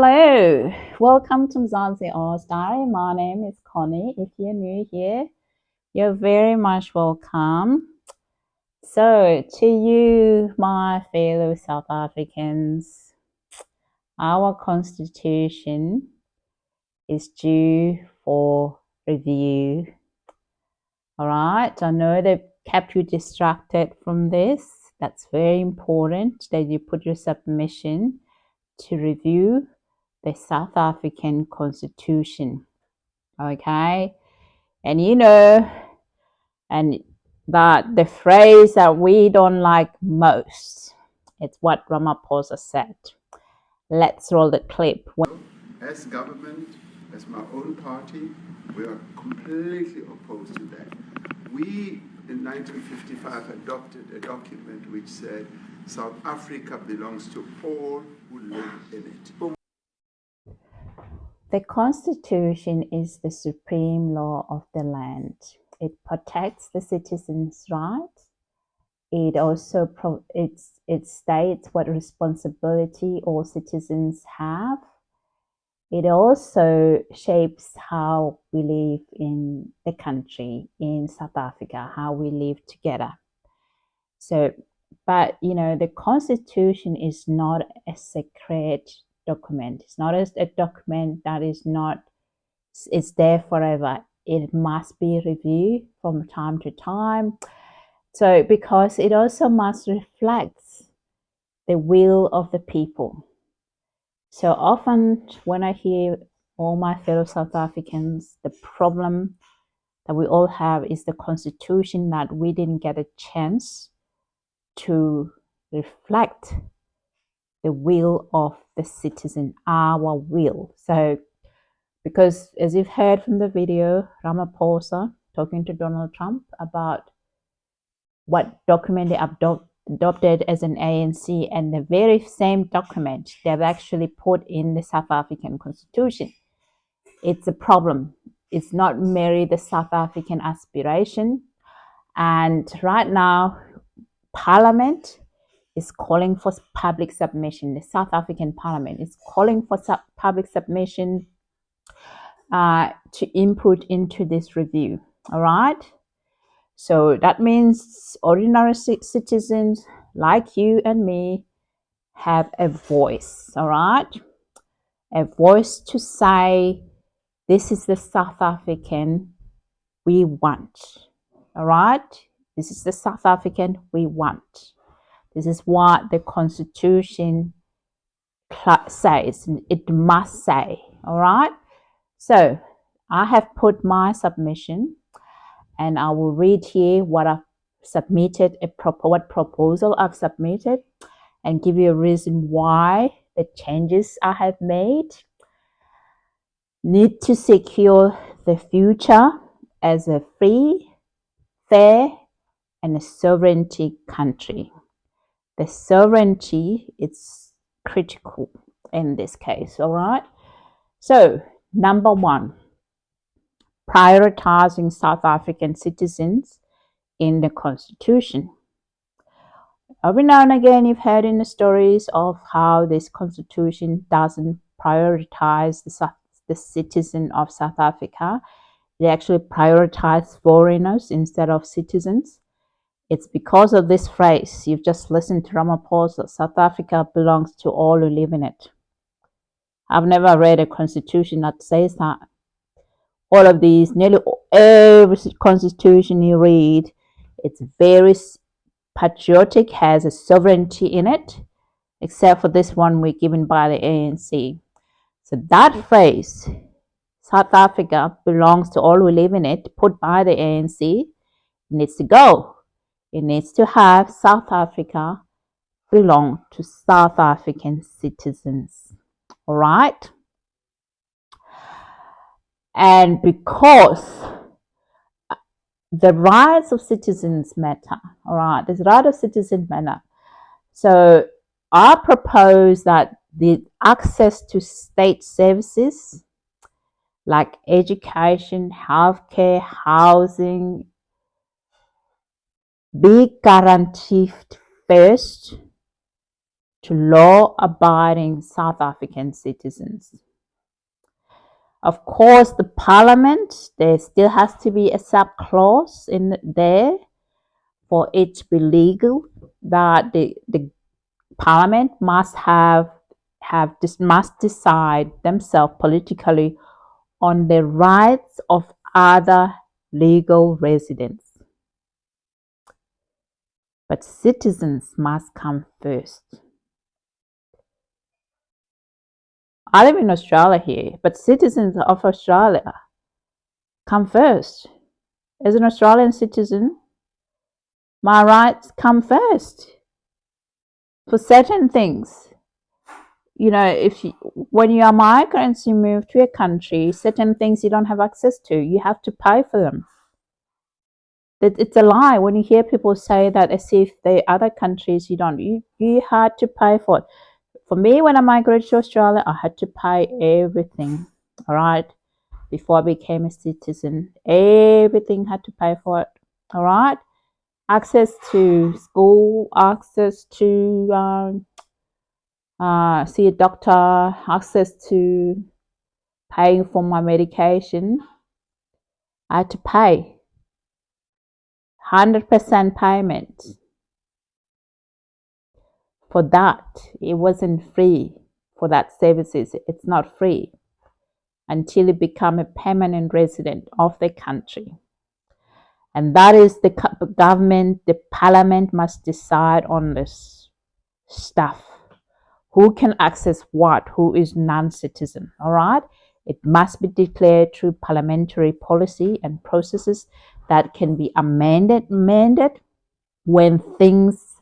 Hello, welcome to MzansiOz Diary. My name is Connie. If you're new here, you're very much welcome. So, to you, my fellow South Africans, our constitution is due for review. All right, I know they've kept you distracted from this. That's very important that you put your submission to review the South African Constitution. Okay, and and that the phrase that we don't like most, it's what Ramaphosa said. Let's roll the clip. As government, as my own party, we are completely opposed to that. We, in 1955, adopted a document which said South Africa belongs to all who live in it. The Constitution is the supreme law of the land. It protects the citizens' rights. It also it states what responsibility all citizens have. It also shapes how we live in the country, in South Africa, how we live together. So, but the Constitution is not a sacred document. It's not a document that it's there forever. It must be reviewed from time to time. So, because it also must reflect the will of the people. So often when I hear all my fellow South Africans, the problem that we all have is the Constitution, that we didn't get a chance to reflect the will of the citizen, our will. So, because as you've heard from the video, Ramaphosa talking to Donald Trump about what document they adopted as an ANC, and the very same document they've actually put in the South African Constitution. It's a problem. It's not merely the South African aspiration. And right now, Parliament is calling for public submission. The South African Parliament is calling for public submission to input into this review. All right. So that means ordinary citizens like you and me have a voice, all right? A voice to say, this is the South African we want, all right? This is the South African we want. This is what the Constitution says. It must say, all right? So I have put my submission, and I will read here what I've submitted, what proposal I've submitted, and give you a reason why the changes I have made need to secure the future as a free, fair, and a sovereignty country. The sovereignty is critical in this case, all right? So, number one, prioritizing South African citizens in the Constitution. Every now and again, you've heard in the stories of how this Constitution doesn't prioritize the citizen of South Africa. They actually prioritize foreigners instead of citizens. It's because of this phrase you've just listened to Ramaphosa: South Africa belongs to all who live in it. I've never read a constitution that says that. All of these, nearly every constitution you read, it's very patriotic, has a sovereignty in it, except for this one we're given by the ANC. So that phrase, South Africa belongs to all who live in it, put by the ANC, needs to go. It needs to have South Africa belong to South African citizens. All right? And because the rights of citizens matter, all right, the right of citizens matter. So I propose that the access to state services like education, healthcare, housing be guaranteed first to law-abiding South African citizens. Of course, the parliament, there still has to be a sub-clause in there for it to be legal, that the parliament must must decide themselves politically on the rights of other legal residents. But citizens must come first. I live in Australia here, but citizens of Australia come first. As an Australian citizen, my rights come first for certain things. When you are migrants, you move to a country, certain things you don't have access to, you have to pay for them. It's a lie when you hear people say that as if the other countries you don't. You had to pay for it. For me, when I migrated to Australia, I had to pay everything. All right, before I became a citizen, everything had to pay for it. All right, access to school, access to see a doctor, access to paying for my medication. I had to pay 100% payment for that. It wasn't free for that services. It's not free until you become a permanent resident of the country. And that is the government, the parliament must decide on this stuff. Who can access what? Who is non-citizen? All right. It must be declared through parliamentary policy and processes that can be amended when things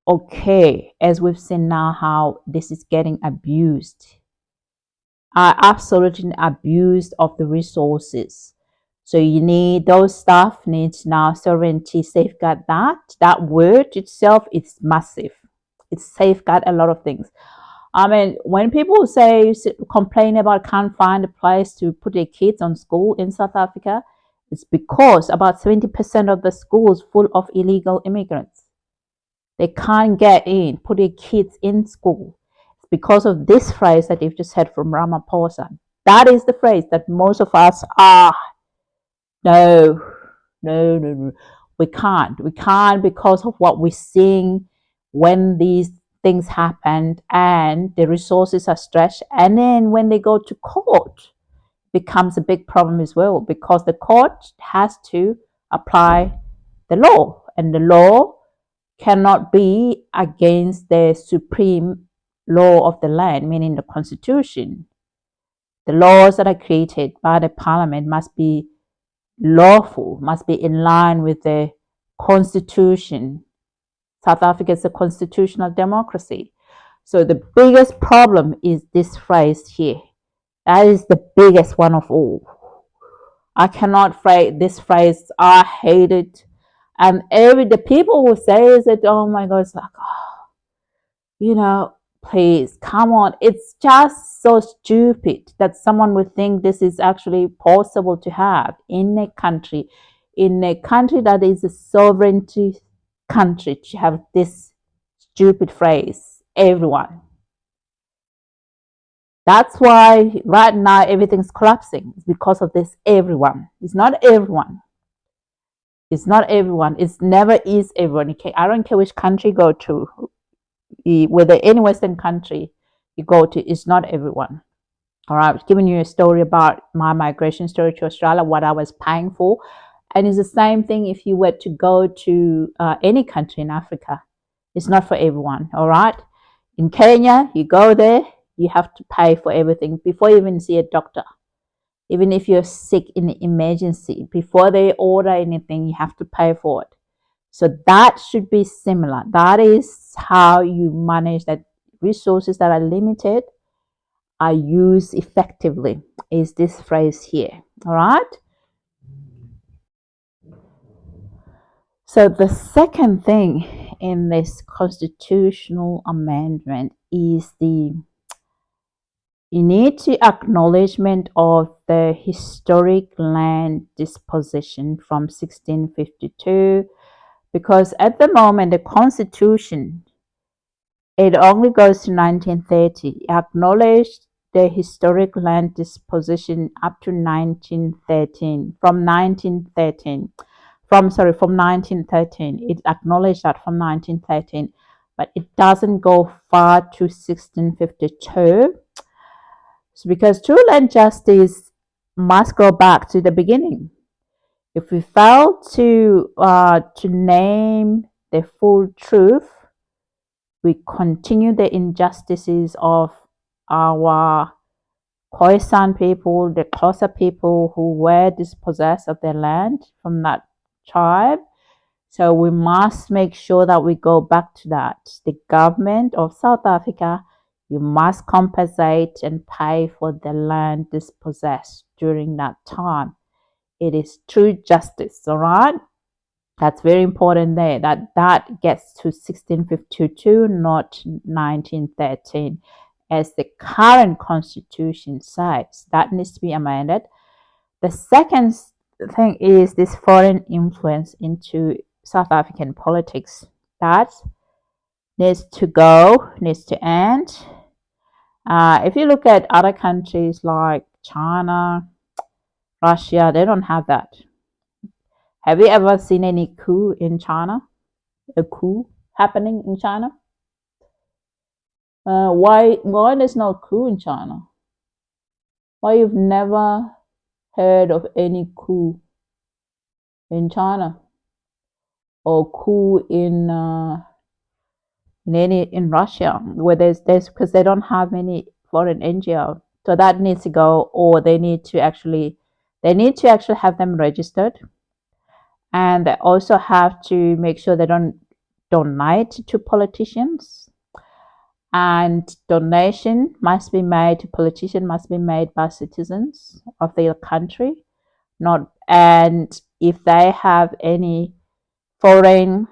occur, as we've seen now how this is getting abused. Absolutely abused of the resources. So you need those stuff needs now sovereignty safeguard that. That word itself is massive. It safeguard a lot of things. I mean, when people complain about can't find a place to put their kids on school in South Africa, it's because about 70% of the schools full of illegal immigrants. They can't get in, put their kids in school. It's because of this phrase that you've just heard from Ramaphosa. That is the phrase that most of us are. No. We can't. We can't because of what we're seeing when these things happened and the resources are stretched. And then when they go to court, it becomes a big problem as well because the court has to apply the law, and the law cannot be against the supreme law of the land, meaning the constitution. The laws that are created by the parliament must be lawful, must be in line with the constitution. South Africa is a constitutional democracy. So the biggest problem is this phrase here. That is the biggest one of all. I cannot phrase this phrase. I hate it. And the people will say that, oh my God, it's like, please, come on. It's just so stupid that someone would think this is actually possible to have in a country that is a sovereignty country, to have this stupid phrase, everyone. That's why right now everything's collapsing. It's because of this everyone. It's not everyone. It's not everyone. It never is everyone. I don't care which country you go to, whether any Western country you go to, it's not everyone. All right, I've given you a story about my migration story to Australia, what I was paying for. And it's the same thing if you were to go to any country in Africa. It's not for everyone, all right? In Kenya, you go there, you have to pay for everything before you even see a doctor. Even if you're sick in an emergency, before they order anything, you have to pay for it. So that should be similar. That is how you manage that resources that are limited are used effectively, is this phrase here. All right. So the second thing in this constitutional amendment is you need to acknowledgement of the historic land dispossession from 1652, because at the moment the constitution It only goes to 1930. It acknowledged the historic land disposition up to 1913. From 1913, from 1913, it acknowledged that from 1913, but it doesn't go far to 1652. So because true land justice must go back to the beginning. If we fail to name the full truth, we continue the injustices of our Khoisan people, the Xhosa people who were dispossessed of their land from that tribe. So we must make sure that we go back to that. The government of South Africa, you must compensate and pay for the land dispossessed during that time. It is true justice, all right? That's very important there. That gets to 1652, not 1913, as the current constitution says. That needs to be amended. The second thing is this foreign influence into South African politics. That needs to go, needs to end. If you look at other countries like China, Russia, they don't have that. Have you ever seen any coup in China? A coup happening in China? Why there's no coup in China? Why you've never heard of any coup in China or coup in Russia, where there's because they don't have any foreign NGO, so that needs to go, or they need to actually have them registered, and they also have to make sure they don't donate to politicians, and donation must be made to politicians must be made by citizens of their country, not, and if they have any foreign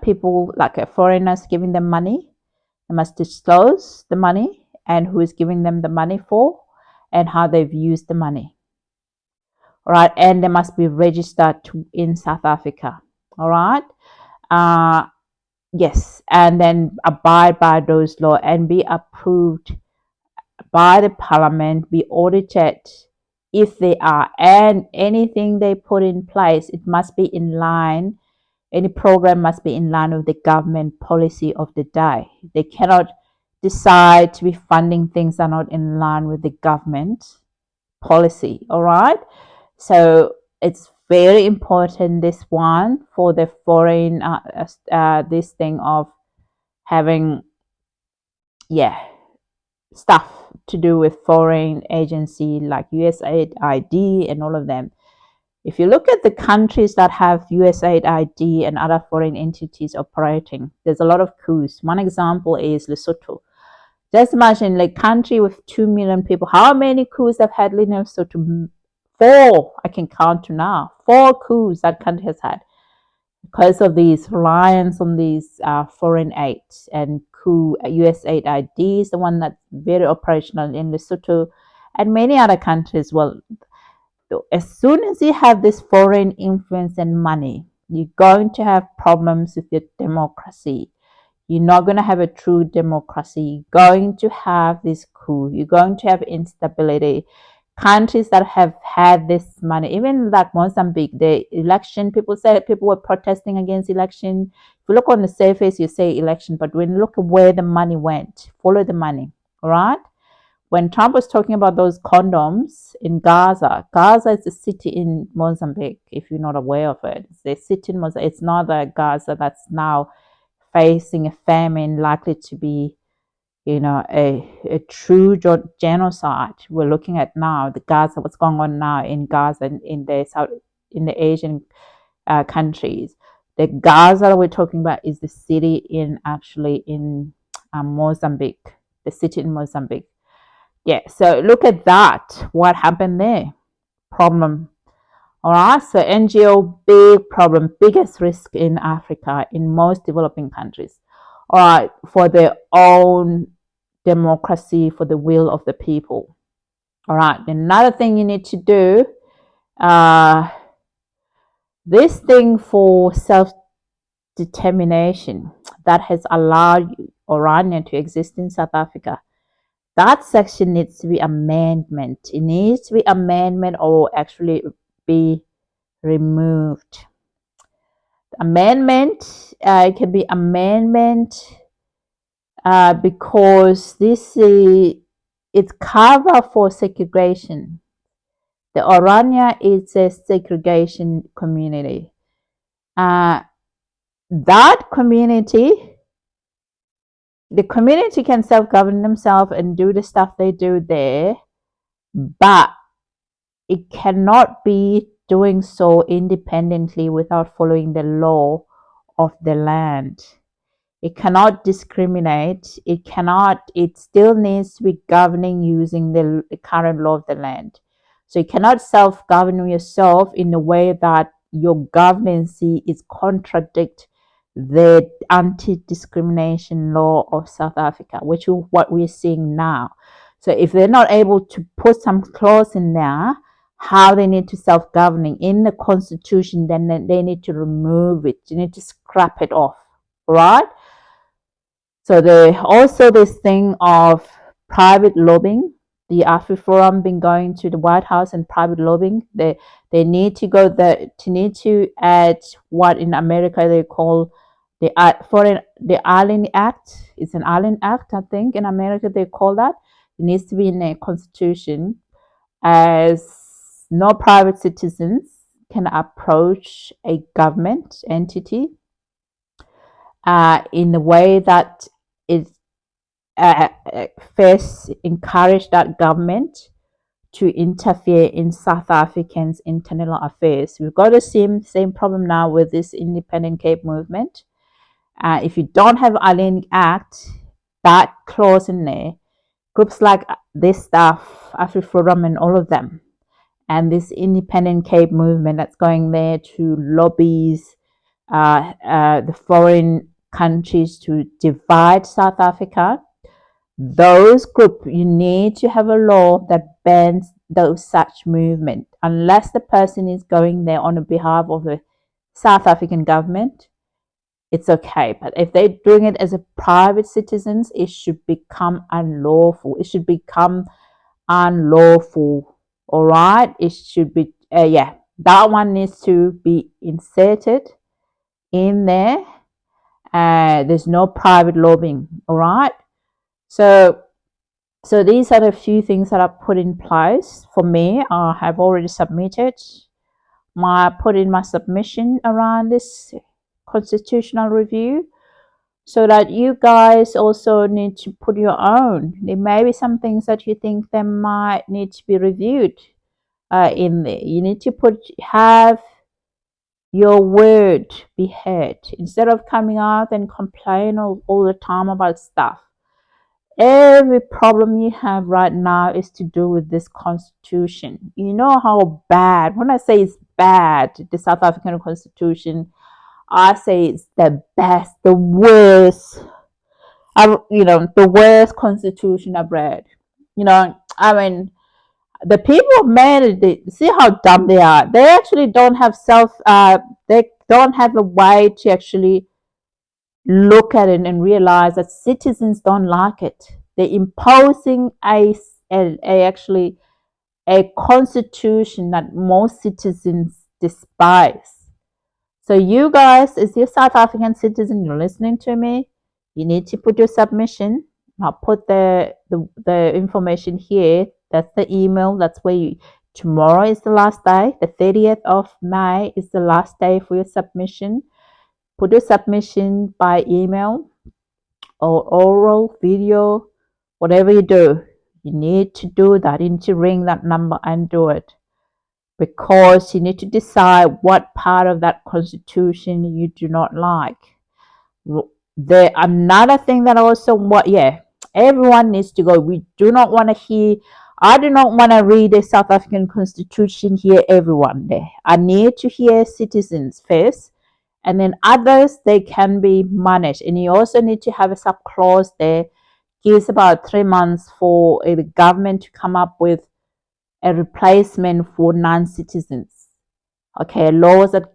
people, like foreigners giving them money, they must disclose the money and who is giving them the money for and how they've used the money. All right, and they must be registered in South Africa. All right, yes, and then abide by those laws and be approved by the parliament, be audited if they are, and anything they put in place, it must be in line. Any program must be in line with the government policy of the day. They cannot decide to be funding things that are not in line with the government policy. All right. So it's very important, this one, for the foreign, this thing of having, stuff to do with foreign agency like USAID and all of them. If you look at the countries that have USAID and other foreign entities operating, there's a lot of coups. One example is Lesotho. Just imagine, like, country with 2 million people. How many coups have had in Lesotho? 4, I can count to now. 4 coups that country has had because of these reliance on these foreign aid. And coup USAID is the one that's very operational in Lesotho and many other countries. Well, as soon as you have this foreign influence and money, you're going to have problems with your democracy. You're not going to have a true democracy. You're going to have this coup. You're going to have instability. Countries that have had this money, even like Mozambique, the election, people say people were protesting against election. If you look on the surface, you say election, but when you look at where the money went, follow the money, all right? When Trump was talking about those condoms in Gaza, Gaza is a city in Mozambique, if you're not aware of it. It's a city in Mozambique. It's not the Gaza that's now facing a famine likely to be, a true genocide. We're looking at now the Gaza, what's going on now in Gaza and in the Asian countries. The Gaza we're talking about is the city in Mozambique, the city in Mozambique. Yeah, so look at that. What happened there? Problem. All right, so NGO, big problem, biggest risk in Africa, in most developing countries. All right, for their own democracy, for the will of the people. All right, another thing you need to do, this thing for self-determination, that has allowed Orania to exist in South Africa. That section needs to be amendment. It needs to be amendment or actually be removed. Amendment, it can be amendment because this is it's cover for segregation. The Orania is a segregation community. That community, the community can self-govern themselves and do the stuff they do there, but it cannot be doing so independently without following the law of the land. It cannot discriminate. It still needs to be governing using the current law of the land. So you cannot self-govern yourself in a way that your governance is contradict the anti-discrimination law of South Africa, which is what we're seeing now. So if they're not able to put some clause in there, how they need to self-governing in the constitution, then they need to remove it. You need to scrap it off, right? So also this thing of private lobbying. The AfriForum been going to the White House and private lobbying. They need to go need to add what in America they call the Allen Act. It's an Allen Act, I think. In America they call that. It needs to be in a constitution, as no private citizens can approach a government entity in a way that it first encourage that government to interfere in South Africans' internal affairs. We've got the same problem now with this Independent Cape movement. If you don't have Allen Act, that clause in there, groups like this stuff, AfriForum and all of them, and this Independent Cape movement that's going there to lobbies the foreign countries to divide South Africa. Those groups, you need to have a law that bans those such movement, unless the person is going there on behalf of the South African government. It's okay, but if they're doing it as a private citizens, it should become unlawful. It should become unlawful. All right, it should be that one needs to be inserted in there. There's no private lobbying. All right, so these are the few things that I've put in place for me. I have already submitted put in my submission around this constitutional review, so that you guys also need to put your own. There may be some things that you think they might need to be reviewed in there. You need to have your word be heard instead of coming out and complain all the time about stuff. Every problem you have right now is to do with this constitution. You know how bad, when I say it's bad, the South African constitution, I say it's the best, the worst, the worst constitution I've read. I mean, the people of man, see how dumb they are. They actually don't have they don't have a way to actually look at it and realize that citizens don't like it. They're imposing actually a constitution that most citizens despise. So you guys, as your South African citizen, you're listening to me, you need to put your submission. I'll put the information here. That's the email. That's where tomorrow is the last day. The 30th of May is the last day for your submission. Put your submission by email or oral, video, whatever you do. You need to do that. You need to ring that number and do it, because you need to decide what part of that constitution you do not like. Another thing that also everyone needs to go. We do not want to hear. I do not want to read the South African constitution here. Everyone there. I need to hear citizens first, and then others, they can be managed. And you also need to have a sub clause there. Gives about 3 months for the government to come up with a replacement for non-citizens. Okay, laws that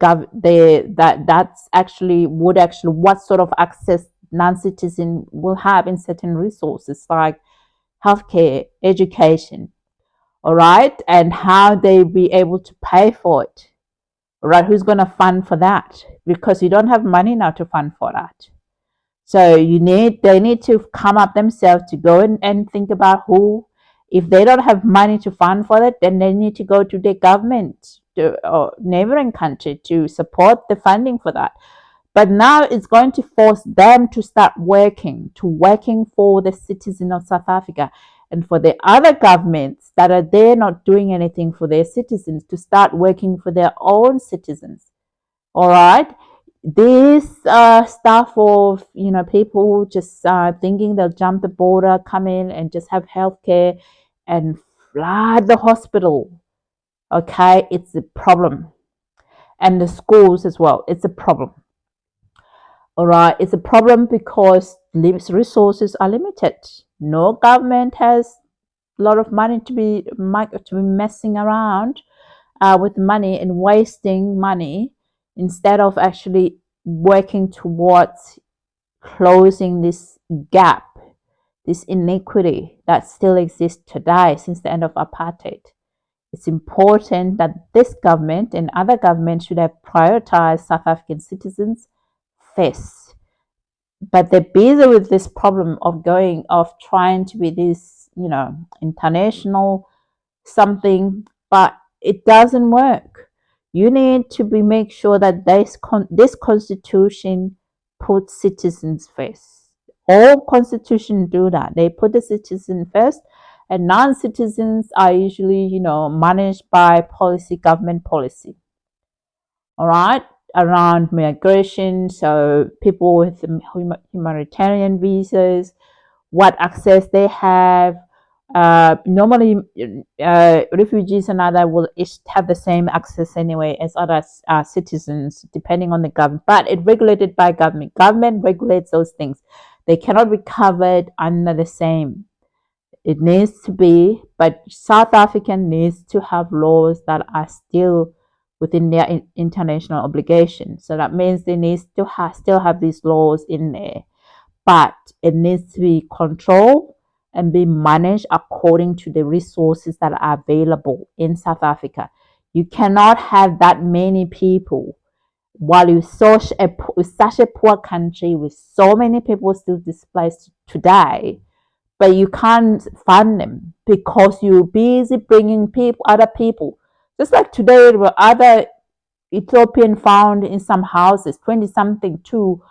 that's actually what sort of access non-citizen will have in certain resources like healthcare, education, all right, and how they be able to pay for it, all right? Who's going to fund for that? Because you don't have money now to fund for that. So they need to come up themselves to go and think about who. If they don't have money to fund for it, then they need to go to their government or neighboring country to support the funding for that. But now it's going to force them to start working for the citizen of South Africa, and for the other governments that are there not doing anything for their citizens to start working for their own citizens. All right. This stuff of people just thinking they'll jump the border, come in and just have healthcare and flood the hospital. Okay, it's a problem, and the schools as well. It's a problem. All right, it's a problem because resources are limited. No government has a lot of money to be messing around with money and wasting money instead of actually working towards closing this gap, this inequity that still exists today since the end of apartheid. It's important that this government and other governments should have prioritized South African citizens first. But they're busy with this problem of trying to be this, international something, but it doesn't work. You need to make sure that this constitution puts citizens first. All constitutions do that. They put the citizen first, and non-citizens are usually, managed by government policy. All right, around migration, so people with humanitarian visas, what access they have. Normally, refugees and other will have the same access anyway as other citizens, depending on the government. But it's regulated by government. Government regulates those things. They cannot be covered under the same. It needs to be, but South Africa needs to have laws that are still within their international obligations. So that means they need to still have these laws in there, but it needs to be controlled and be managed according to the resources that are available in South Africa. You cannot have that many people while you're such a poor country with so many people still displaced today, but you can't fund them because you're busy bringing other people. Just like today, there were other Ethiopian found in some houses, 20 something too,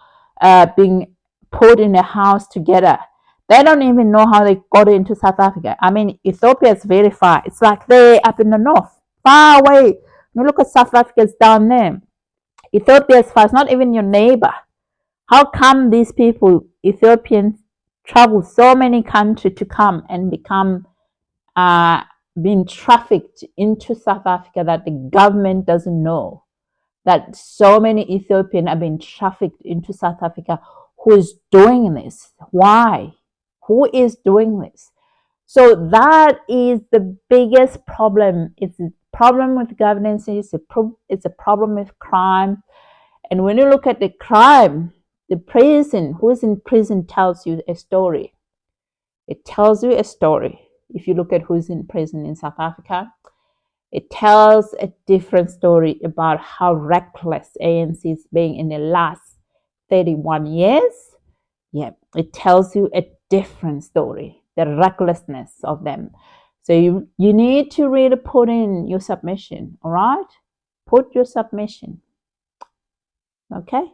being put in a house together. They don't even know how they got into South Africa. I mean, Ethiopia is very far. It's like they're up in the north, far away. You look at South Africa's down there. Ethiopia is far. It's not even your neighbor. How come these people, Ethiopians, travel so many countries to come and become being trafficked into South Africa that the government doesn't know? That so many Ethiopians are being trafficked into South Africa. Who is doing this? Why? Who is doing this? So that is the biggest problem. It's a problem with governance. It's a problem with crime. And when you look at the crime, the prison, who is in prison tells you a story. It tells you a story. If you look at who's in prison in South Africa, it tells a different story about how reckless ANC is being in the last 31 years. Yeah, it tells you a different story, the recklessness of them. So you need to really put in your submission, all right? Put your submission. Okay?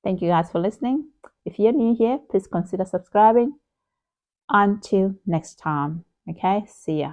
Thank you guys for listening. If you're new here, please consider subscribing. Until next time. Okay? See ya.